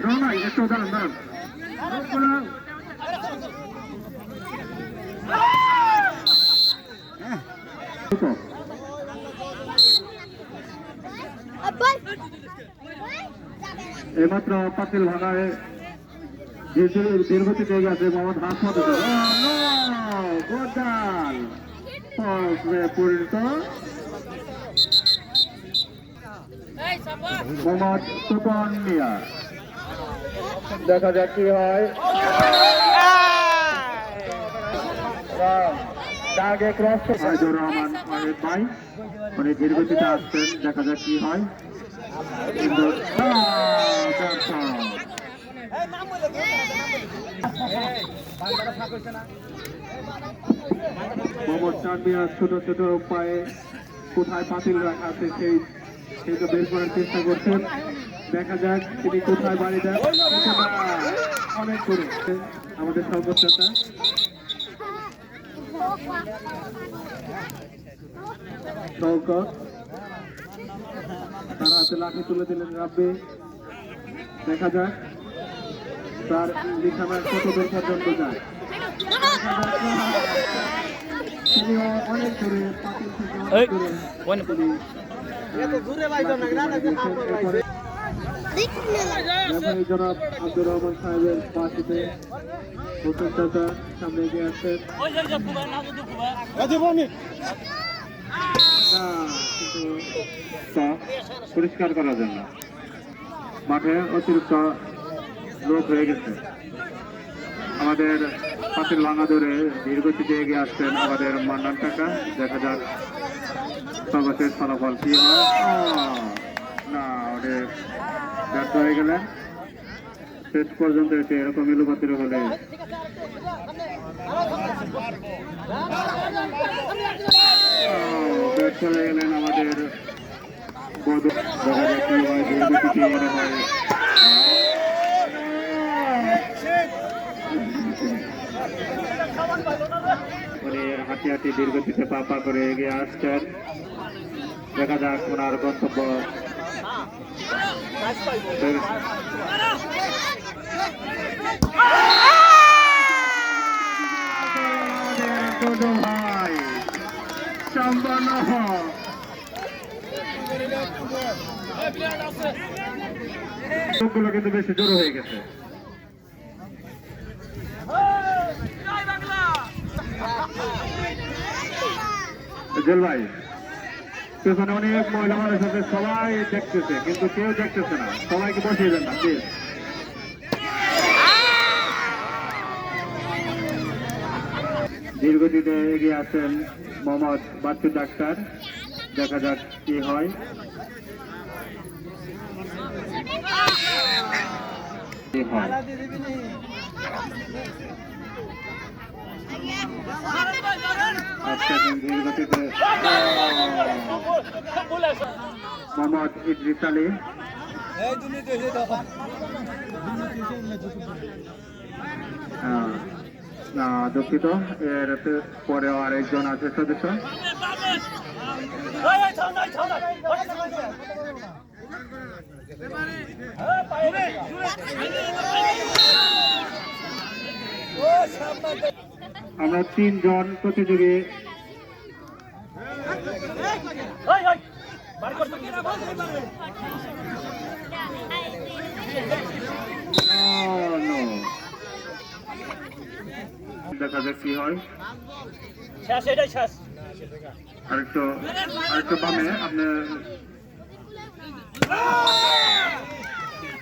রনাই একটু দাঁড়ান এইমাত্র পাতিল ভাঙায় দীর্ঘতি পেয়ে গেছে মোহাম্মদ হাসমত গোদাল পরিণত মোহাম্মদ সুপন মিয়া। দেখা যাক কি হয়। আজিজুর রহমান ভাই উনি দীর্ঘতিতে আসছেন, দেখা যাক কি হয়। কিন্তু মোহাম্মদ চাঁদ মিয়া ছোট ছোট পায়ে কোথায় পাতিল রাখা আছে সেইটা বের করার চেষ্টা করছেন। দেখা যাক তিনি কোথায় বাড়ি দেন। অনেক করে আমাদের সর্বোচ্চতা শওকত তার হাতে লাঠি তুলে দিলেন রাব্বি। দেখা যাক তার নিশানা কত দূর পর্যন্ত যায়। তিনি অনেক দূরে পাতিল থেকে জনাব আব্দুর রহমান সাহেবের পাশে হোসেন চাচা সামনে এগিয়ে আসছেন। পরিষ্কার করার জন্য মাঠে অতিরিক্ত লোক হয়ে গেছে। আমাদের পাতিল ভাঙা ধরে দীর্ঘতিতে এগিয়ে আসছেন আমাদের মান্নান কাকা। দেখা যাক সর্বশেষ ফলাফল কি হয়। না ওদের ব্যর্থ হয়ে গেলেন। শেষ পর্যন্ত এসে এরকম এলোপাতির হলে ব্যর্থ হয়ে গেলেন আমাদের হাঁটি হাঁটি দীর্ঘতিতে পা করে এগিয়ে আসছেন। দেখা যাক ওনার গন্তব্য। লোকগুলো কিন্তু বেশি জোর হয়ে গেছে। জেল ভাই পেছনে অনেক মহিলা মানুষ আছে, সবাই দেখতেছে কিন্তু কেউ দেখতেছে না। সবাইকে বসিয়ে দেন না প্লিজ। দীর্ঘদিনে এগিয়ে আছেন মোহাম্মদ বাচ্চু ডাক্তার। দেখা যাক কি হয়। মোহাম্মদ ইদ্রিস আলী দুঃখিত, এর পরে আরেকজন আছে সদস্য। আমরা 3 জন প্রতিযোগী দেখা যাক কি হয়। আরেকটু বামে আপনি